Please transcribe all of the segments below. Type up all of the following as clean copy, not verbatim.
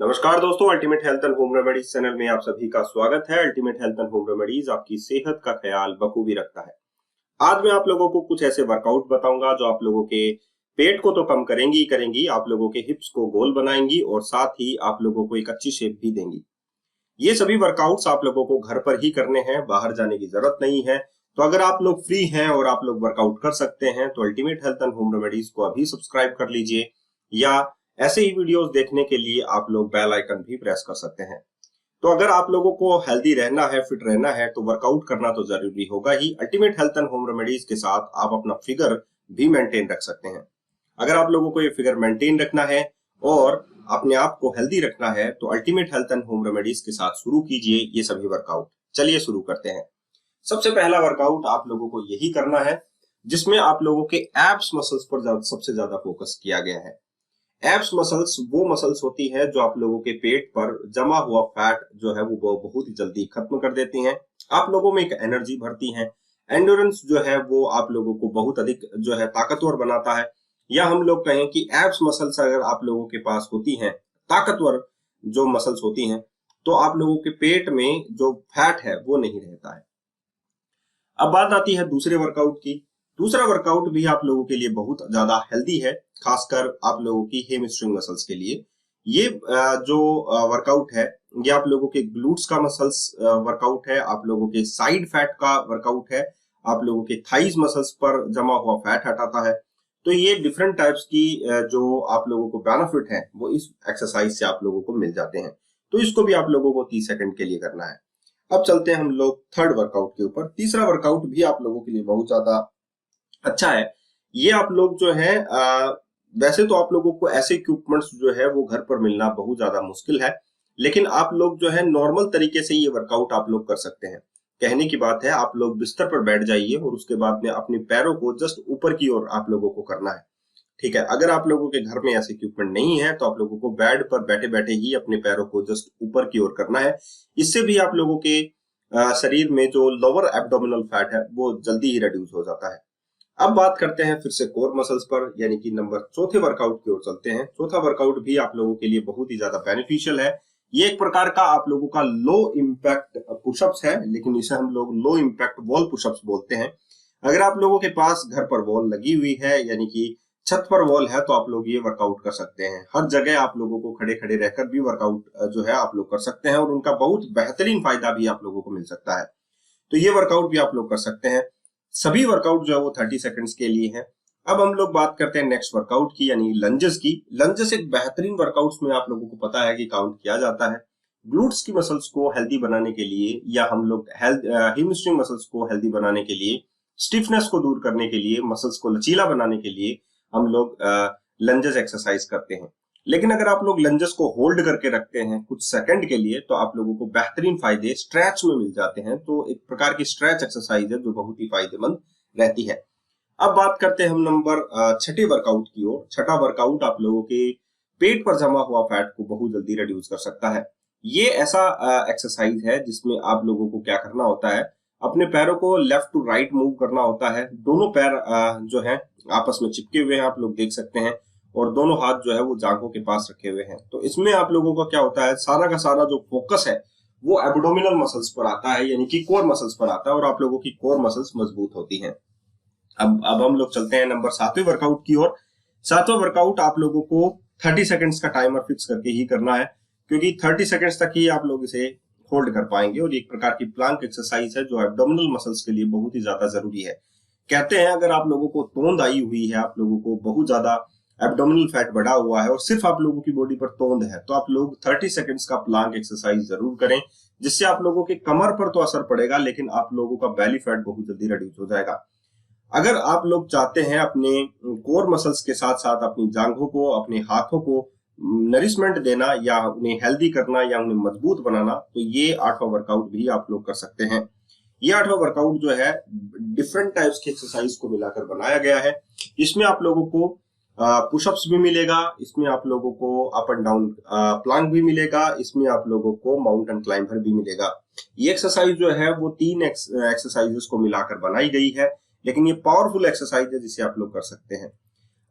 नमस्कार दोस्तों, ultimate health and home remedies channel में आप सभी का स्वागत है। Ultimate health and home remedies आपकी सेहत का ख्याल बखूबी रखता है। आज मैं आप लोगों को कुछ ऐसे वर्कआउट बताऊंगा जो आप लोगों के पेट को तो कम करेंगी ही करेंगी, आप लोगों के हिप्स को गोल बनाएंगी और साथ ही आप लोगों को एक अच्छी शेप भी देंगी। ये सभी वर्कआउट्स आप लोगों को घर पर ही करने हैं, बाहर जाने की जरूरत नहीं है। तो अगर आप लोग फ्री हैं और आप लोग वर्कआउट कर सकते हैं तो ultimate health and home remedies को अभी सब्सक्राइब कर लीजिए, या ऐसे ही वीडियोस देखने के लिए आप लोग बेल आइकन भी प्रेस कर सकते हैं। तो अगर आप लोगों को हेल्दी रहना है, फिट रहना है, तो वर्कआउट करना तो जरूरी होगा ही। Ultimate health and home remedies के साथ आप अपना फिगर भी मेंटेन रख सकते हैं। अगर आप लोगों को ये फिगर मेंटेन रखना है और अपने आप को हेल्दी रखना है तो ultimate health and home remedies के साथ शुरू कीजिए ये सभी वर्कआउट। चलिए शुरू करते हैं। सबसे पहला वर्कआउट आप लोगों को यही करना है जिसमें आप लोगों के एब्स मसल्स पर सबसे ज्यादा फोकस किया गया है। एब्स मसल्स वो मसल्स होती है जो आप लोगों के पेट पर जमा हुआ फैट जो है वो बहुत ही जल्दी खत्म कर देती हैं। आप लोगों में एक एनर्जी भरती हैं। एंड्योरेंस जो है वो आप लोगों को बहुत अधिक जो है ताकतवर बनाता है। या हम लोग कहें कि एब्स मसल्स अगर आप लोगों के पास होती हैं, ताकतवर जो मसल्स होती हैं, तो आप लोगों के पेट में जो फैट है वो नहीं रहता है। अब बात आती है दूसरे वर्कआउट की। दूसरा वर्कआउट भी आप लोगों के लिए बहुत ज्यादा हेल्दी है, खासकर आप लोगों की हेमस्ट्रिंग मसल्स के लिए। ये जो वर्कआउट है ये आप लोगों के ग्लूट्स का मसल्स वर्कआउट है, आप लोगों के साइड फैट का वर्कआउट है, आप लोगों के थाइज मसल्स पर जमा हुआ फैट हटाता है। तो ये डिफरेंट टाइप्स की जो आप लोगों को बेनिफिट है वो इस एक्सरसाइज से आप लोगों को मिल जाते हैं। तो इसको भी आप लोगों को 30 सेकंड के लिए करना है। अब चलते हैं हम लोग थर्ड वर्कआउट के ऊपर। तीसरा वर्कआउट भी आप लोगों के लिए बहुत ज्यादा अच्छा है। ये आप लोग जो है वैसे तो आप लोगों को ऐसे इक्विपमेंट्स जो है वो घर पर मिलना बहुत ज्यादा मुश्किल है, लेकिन आप लोग जो है नॉर्मल तरीके से ये वर्कआउट आप लोग कर सकते हैं। कहने की बात है, आप लोग बिस्तर पर बैठ जाइए और उसके बाद में अपने पैरों को जस्ट ऊपर की ओर आप लोगों को करना है। ठीक है, अगर आप लोगों के घर में ऐसे इक्विपमेंट नहीं है तो आप लोगों को बेड पर बैठे बैठे ही अपने पैरों को जस्ट ऊपर की ओर करना है। इससे भी आप लोगों के शरीर में जो लोअर एब्डोमिनल फैट है वो जल्दी ही रिड्यूस हो जाता है। अब बात करते हैं फिर से कोर मसल्स पर, यानी कि नंबर चौथे वर्कआउट की ओर चलते हैं। चौथा वर्कआउट भी आप लोगों के लिए बहुत ही ज्यादा बेनिफिशियल है। ये एक प्रकार का आप लोगों का लो इम्पैक्ट पुशअप्स है, लेकिन इसे हम लोग लो इम्पैक्ट वॉल पुशअप्स बोलते हैं। अगर आप लोगों के पास घर पर वॉल लगी हुई है, यानी कि छत पर वॉल है, तो आप लोग ये वर्कआउट कर सकते हैं। हर जगह आप लोगों को खड़े खड़े रहकर भी वर्कआउट जो है आप लोग कर सकते हैं और उनका बहुत बेहतरीन फायदा भी आप लोगों को मिल सकता है। तो ये वर्कआउट भी आप लोग कर सकते हैं। सभी वर्कआउट जो है वो 30 सेकंड्स के लिए है। अब हम लोग बात करते हैं नेक्स्ट वर्कआउट की, यानी लंजेस की। लंजेस एक बेहतरीन वर्कआउट्स में आप लोगों को पता है कि काउंट किया जाता है। ग्लूट्स की मसल्स को हेल्दी बनाने के लिए, या हम लोग हैमस्ट्रिंग मसल्स को हेल्दी बनाने के लिए, स्टिफनेस को दूर करने के लिए, मसल्स को लचीला बनाने के लिए हम लोग लंजेस एक्सरसाइज करते हैं। लेकिन अगर आप लोग लंजेस को होल्ड करके रखते हैं कुछ सेकंड के लिए तो आप लोगों को बेहतरीन फायदे स्ट्रेच में मिल जाते हैं। तो एक प्रकार की स्ट्रेच एक्सरसाइज है जो बहुत ही फायदेमंद रहती है। अब बात करते हैं हम नंबर छठे वर्कआउट की ओर। छठा वर्कआउट आप लोगों के पेट पर जमा हुआ फैट को बहुत जल्दी रिड्यूस कर सकता है। ये ऐसा एक्सरसाइज है जिसमें आप लोगों को क्या करना होता है, अपने पैरों को लेफ्ट टू राइट मूव करना होता है। दोनों पैर जो है आपस में चिपके हुए हैं, आप लोग देख सकते हैं, और दोनों हाथ जो है वो जांघों के पास रखे हुए हैं। तो इसमें आप लोगों का क्या होता है, सारा का सारा जो फोकस है वो एब्डोमिनल मसल्स पर आता है, यानी कि कोर मसल्स पर आता है, और आप लोगों की कोर मसल्स मजबूत होती हैं। अब हम लोग चलते हैं नंबर 7वें वर्कआउट की ओर। 7वां वर्कआउट आप लोगों को 30 सेकंड्स का टाइमर फिक्स करके ही करना है, क्योंकि 30 सेकंड्स तक ही आप लोग इसे होल्ड कर पाएंगे। और एक प्रकार की प्लांक एक्सरसाइज है जो एब्डोमिनल मसल्स के लिए बहुत ही ज्यादा जरूरी है। कहते हैं अगर आप लोगों को तोंद आई हुई है, आप लोगों को बहुत ज्यादा एब्डोमिनल फैट बढ़ा हुआ है और सिर्फ आप लोगों की बॉडी पर तोंद है, तो आप लोग 30 सेकंड्स का प्लांक एक्सरसाइज जरूर करें, जिससे आप लोगों के कमर पर तो असर पड़ेगा लेकिन आप लोगों का बेली फैट बहुत जल्दी रिड्यूस हो जाएगा। अगर आप लोग चाहते हैं अपने कोर मसल्स के साथ साथ अपनी जांघों को, अपने हाथों को नरिशमेंट देना, या उन्हें हेल्दी करना, या उन्हें मजबूत बनाना, तो ये 8वां वर्कआउट भी आप लोग कर सकते हैं। ये 8वां वर्कआउट जो है डिफरेंट टाइप्स की एक्सरसाइज को मिलाकर बनाया गया है। इसमें आप लोगों को पुशअप्स भी मिलेगा, इसमें आप लोगों को अप एंड डाउन प्लांक भी मिलेगा, इसमें आप लोगों को माउंटेन क्लाइंबर भी मिलेगा। ये एक्सरसाइज जो है वो 3 एक्सरसाइजेस को मिलाकर बनाई गई है, लेकिन ये पावरफुल एक्सरसाइज है जिसे आप लोग कर सकते हैं।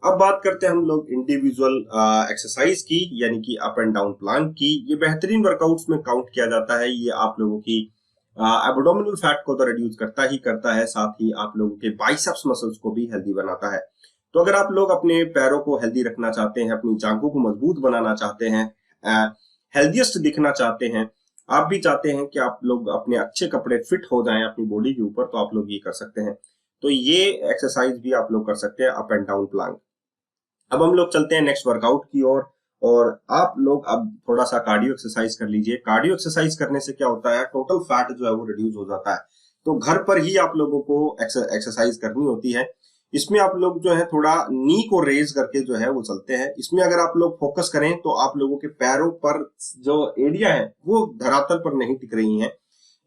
अब बात करते हैं हम लोग इंडिविजुअल एक्सरसाइज की, यानी कि अप एंड डाउन प्लांक की। ये बेहतरीन वर्कआउट्स में काउंट किया जाता है। ये आप लोगों की एब्डोमिनल फैट को तो रिड्यूस करता ही करता है, साथ ही आप लोगों के बाइसेप्स मसल्स को भी हेल्दी बनाता है। तो अगर आप लोग अपने पैरों को हेल्दी रखना चाहते हैं, अपनी जांघों को मजबूत बनाना चाहते हैं, हेल्दीएस्ट दिखना चाहते हैं, आप भी चाहते हैं कि आप लोग अपने अच्छे कपड़े फिट हो जाएं अपनी बॉडी के ऊपर, तो आप लोग ये कर सकते हैं। तो ये एक्सरसाइज भी आप लोग कर सकते हैं, अप एंड डाउन प्लांक। अब हम लोग चलते हैं नेक्स्ट वर्कआउट की ओर, और आप लोग अब थोड़ा सा कार्डियो एक्सरसाइज कर लीजिए। कार्डियो एक्सरसाइज करने से क्या होता है, टोटल फैट जो है वो रिड्यूस हो जाता है। तो घर पर ही आप लोगों को एक्सरसाइज करनी होती है। इसमें आप लोग जो है थोड़ा नी को रेज करके जो है वो चलते हैं। इसमें अगर आप लोग फोकस करें तो आप लोगों के पैरों पर जो एड़ियां है वो धरातल पर नहीं टिक रही हैं।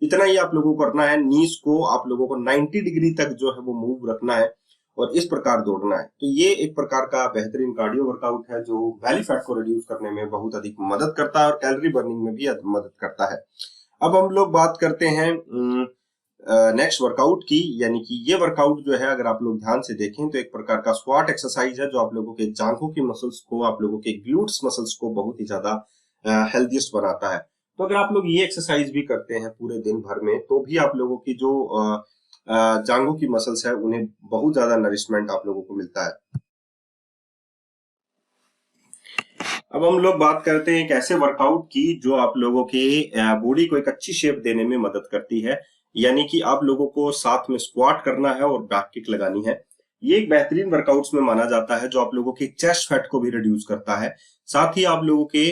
इतना ही आप लोगों को करना है। नीज को आप लोगों को 90 डिग्री तक जो है वो मूव रखना है और इस प्रकार दौड़ना है। तो ये एक प्रकार का बेहतरीन कार्डियो वर्कआउट है जो बैली फैट को रिड्यूस करने में बहुत अधिक मदद करता है और कैलोरी बर्निंग में भी मदद करता है। अब हम लोग बात करते हैं नेक्स्ट वर्कआउट की, यानी कि ये वर्कआउट जो है अगर आप लोग ध्यान से देखें तो एक प्रकार का स्क्वाट एक्सरसाइज है जो आप लोगों के जांघों की मसल्स को, आप लोगों के ग्लूट्स मसल्स को बहुत ही ज्यादा हेल्दीस्ट बनाता है। तो अगर आप लोग ये एक्सरसाइज भी करते हैं पूरे दिन भर में, तो भी आप लोगों की जो जांघों की मसल्स है उन्हें बहुत ज्यादा नरिशमेंट आप लोगों को मिलता है। अब हम लोग बात करते हैं एक ऐसे वर्कआउट की जो आप लोगों के बॉडी को एक अच्छी शेप देने में मदद करती है, यानी कि आप लोगों को साथ में स्क्वाट करना है और बैक किक लगानी है। ये एक बेहतरीन वर्कआउट्स में माना जाता है जो आप लोगों के चेस्ट फैट को भी रिड्यूस करता है, साथ ही आप लोगों के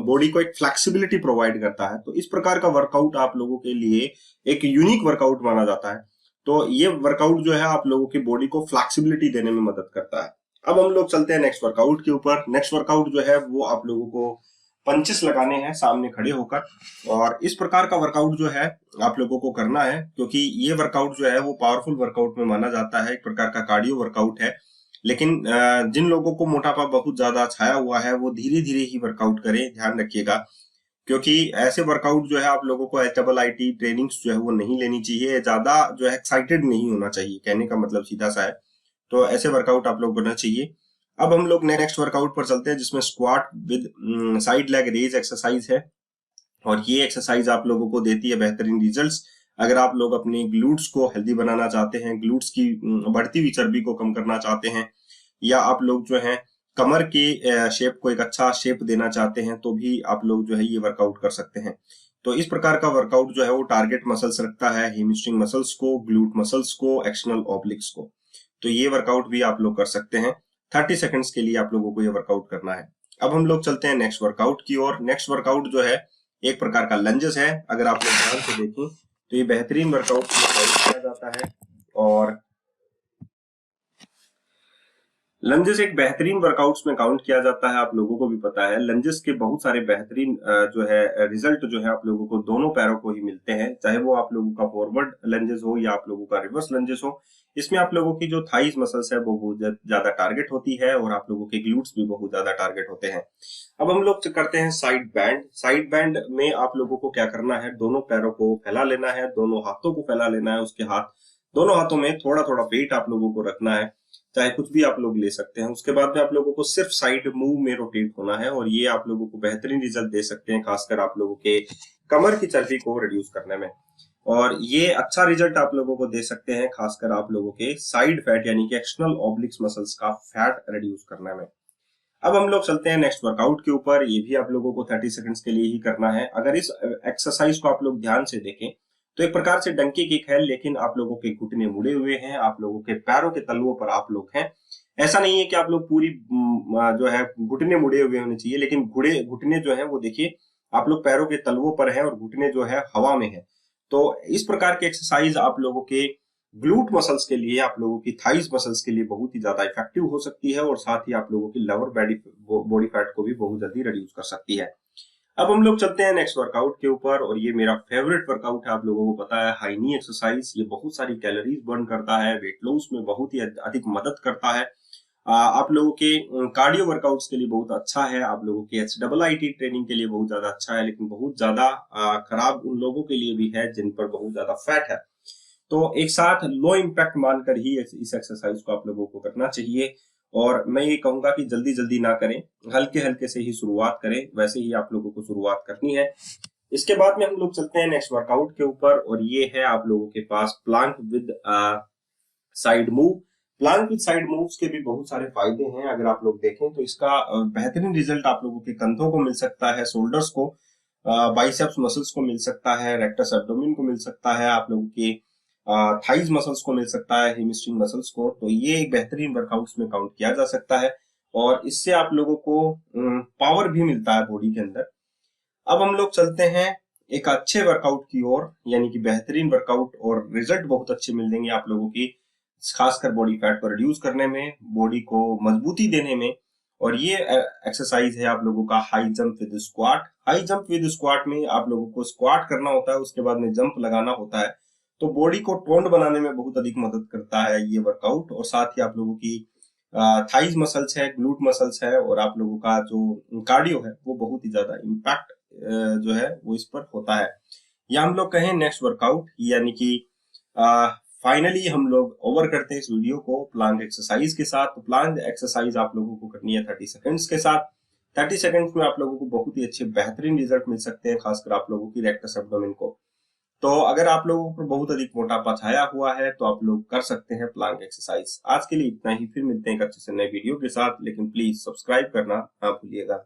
बॉडी को एक फ्लेक्सिबिलिटी प्रोवाइड करता है। तो इस प्रकार का वर्कआउट आप लोगों के लिए एक यूनिक वर्कआउट माना जाता है। तो ये वर्कआउट जो है आप लोगों की बॉडी को फ्लेक्सिबिलिटी देने में मदद करता है। अब हम लोग चलते हैं नेक्स्ट वर्कआउट के ऊपर। नेक्स्ट वर्कआउट जो है वो आप लोगों को पंचेस लगाने हैं सामने खड़े होकर, और इस प्रकार का वर्कआउट जो है आप लोगों को करना है, क्योंकि ये वर्कआउट जो है वो पावरफुल वर्कआउट में माना जाता है, एक प्रकार का कार्डियो वर्कआउट है। लेकिन जिन लोगों को मोटापा बहुत ज्यादा छाया हुआ है वो धीरे धीरे ही वर्कआउट करें, ध्यान रखिएगा, क्योंकि ऐसे वर्कआउट जो है आप लोगों को HIIT ट्रेनिंग्स जो है वो नहीं लेनी चाहिए, ज्यादा जो है एक्साइटेड नहीं होना चाहिए, कहने का मतलब सीधा सा है। तो ऐसे वर्कआउट आप लोग करना चाहिए। अब हम लोग नेक्स्ट वर्कआउट पर चलते हैं जिसमें squat with side leg raise exercise है, और ये एक्सरसाइज आप लोगों को देती है बेहतरीन रिजल्ट्स। अगर आप लोग अपने ग्लूट्स को हेल्दी बनाना चाहते हैं, ग्लूट्स की बढ़ती हुई चर्बी को कम करना चाहते हैं, या आप लोग जो है कमर के शेप को एक अच्छा शेप देना चाहते हैं, तो भी आप लोग जो है ये वर्कआउट कर सकते हैं। तो इस प्रकार का वर्कआउट जो है वो टारगेट मसल्स रखता है, हेमस्ट्रिंग मसल्स को, ग्लूट मसल्स को, एक्सटर्नल ऑब्लिक्स को। तो ये वर्कआउट भी आप लोग कर सकते हैं। 30 सेकंड्स के लिए आप लोगों को ये वर्कआउट करना है। अब हम लोग चलते हैं नेक्स्ट वर्कआउट की ओर। नेक्स्ट वर्कआउट जो है एक प्रकार का लंजेस है। अगर आप लोग ध्यान से देखें तो ये बेहतरीन वर्कआउट किया जाता है, और लंजेस एक बेहतरीन वर्कआउट्स में काउंट किया जाता है, आप लोगों को भी पता है। लंजेस के बहुत सारे बेहतरीन जो है रिजल्ट जो है आप लोगों को दोनों पैरों को ही मिलते हैं, चाहे वो आप लोगों का फॉरवर्ड लंजेस हो या आप लोगों का रिवर्स लंजेस हो। इसमें आप लोगों की जो थाइज मसल्स है वो बहुत ज्यादा टारगेट होती है, और आप लोगों के ग्लूट्स भी बहुत ज्यादा टारगेट होते हैं। अब हम लोग करते हैं साइड बैंड। साइड बैंड में आप लोगों को क्या करना है, दोनों पैरों को फैला लेना है, दोनों हाथों को फैला लेना है, उसके दोनों हाथों में थोड़ा थोड़ा वेट आप लोगों को रखना है, चाहे कुछ भी आप लोग ले सकते हैं। उसके बाद में आप लोगों को सिर्फ साइड मूव में रोटेट होना है, और ये आप लोगों को बेहतरीन रिजल्ट दे सकते हैं, खासकर आप लोगों के कमर की चर्बी को रिड्यूस करने में। और ये अच्छा रिजल्ट आप लोगों को दे सकते हैं खासकर आप लोगों के साइड फैट यानी कि एक्सटर्नल ऑब्लिक्स मसल्स का फैट रिड्यूस करने में। अब हम लोग चलते हैं नेक्स्ट वर्कआउट के ऊपर। ये भी आप लोगों को 30 सेकंड्स के लिए ही करना है। अगर इस एक्सरसाइज को आप लोग ध्यान से देखें तो एक प्रकार से डंकी किक है, लेकिन आप लोगों के घुटने मुड़े हुए हैं, आप लोगों के पैरों के तलवों पर आप लोग हैं। ऐसा नहीं है कि आप लोग पूरी जो है घुटने मुड़े हुए होने चाहिए, लेकिन घुटने जो है वो देखिए आप लोग पैरों के तलवों पर है और घुटने जो है हवा में है। तो इस प्रकार की एक्सरसाइज आप लोगों के ग्लूट मसल्स के लिए, आप लोगों की थाइज मसल्स के लिए बहुत ही ज्यादा इफेक्टिव हो सकती है, और साथ ही आप लोगों की लोअर बॉडी फैट को भी बहुत जल्दी रिड्यूस कर सकती है। अब हम लोग चलते हैं नेक्स्ट वर्कआउट के ऊपर, और ये मेरा फेवरेट वर्कआउट है, आप लोगों को पता है, हाई नी एक्सरसाइज। ये बहुत सारी कैलोरीज बर्न करता है, वेट लॉस में बहुत ही अधिक मदद करता है, आप लोगों के कार्डियो वर्कआउट्स के लिए बहुत अच्छा है, आप लोगों के HIIT ट्रेनिंग के लिए बहुत ज्यादा अच्छा है, लेकिन बहुत ज्यादा खराब उन लोगों के लिए भी है जिन पर बहुत ज्यादा फैट है। तो एक साथ लो इम्पैक्ट मानकर ही इस एक्सरसाइज को आप लोगों को करना चाहिए, और मैं ये कहूंगा कि जल्दी जल्दी ना करें, हल्के हल्के से ही शुरुआत करें, वैसे ही आप लोगों को शुरुआत करनी है। इसके बाद में हम लोग चलते हैं नेक्स्ट वर्कआउट के ऊपर, और ये है आप लोगों के पास plank with side move. Plank with side moves के भी बहुत सारे फायदे हैं। अगर आप लोग देखें तो इसका बेहतरीन रिजल्ट आप लोगों के कंधों को मिल सकता है, शोल्डर्स को, बाइसेप्स मसल्स को मिल सकता है, रेक्टस एब्डोमेन को मिल सकता है, आप लोगों की थाइज मसल्स को मिल सकता है, हेमस्ट्रिंग मसल्स को। तो ये एक बेहतरीन वर्कआउट्स में काउंट किया जा सकता है, और इससे आप लोगों को पावर भी मिलता है बॉडी के अंदर। अब हम लोग चलते हैं एक अच्छे वर्कआउट की ओर, यानी कि बेहतरीन वर्कआउट, और रिजल्ट बहुत अच्छे मिल देंगे आप लोगों की, खासकर बॉडी फैट को रिड्यूस करने में, बॉडी को मजबूती देने में। और ये एक्सरसाइज है आप लोगों का high jump with squat. High jump with squat में आप लोगों को स्क्वाट करना होता है, उसके बाद में जंप लगाना होता है। तो बॉडी को टोन्ड बनाने में बहुत अधिक मदद करता है ये वर्कआउट, और साथ ही आप लोगों की थाइज मसल्स है, ग्लूट मसल्स है, और आप लोगों का जो कार्डियो है वो बहुत ही ज्यादा इम्पैक्ट जो है वो इस पर होता है। या हम लोग कहें नेक्स्ट वर्कआउट, यानी कि फाइनली हम लोग ओवर करते हैं इस वीडियो को प्लांक एक्सरसाइज के साथ। तो प्लांक एक्सरसाइज आप लोगों को करनी है 30 सेकंड्स के साथ। 30 सेकंड्स में आप लोगों को बहुत ही अच्छे बेहतरीन रिजल्ट मिल सकते हैं, खासकर आप लोगों की रेक्टस एब्डोमेन को। तो अगर आप लोगों पर बहुत अधिक मोटापा छाया हुआ है तो आप लोग कर सकते हैं प्लांक एक्सरसाइज। आज के लिए इतना ही, फिर मिलते हैं एक अच्छे से नए वीडियो के साथ, लेकिन प्लीज सब्सक्राइब करना ना भूलिएगा।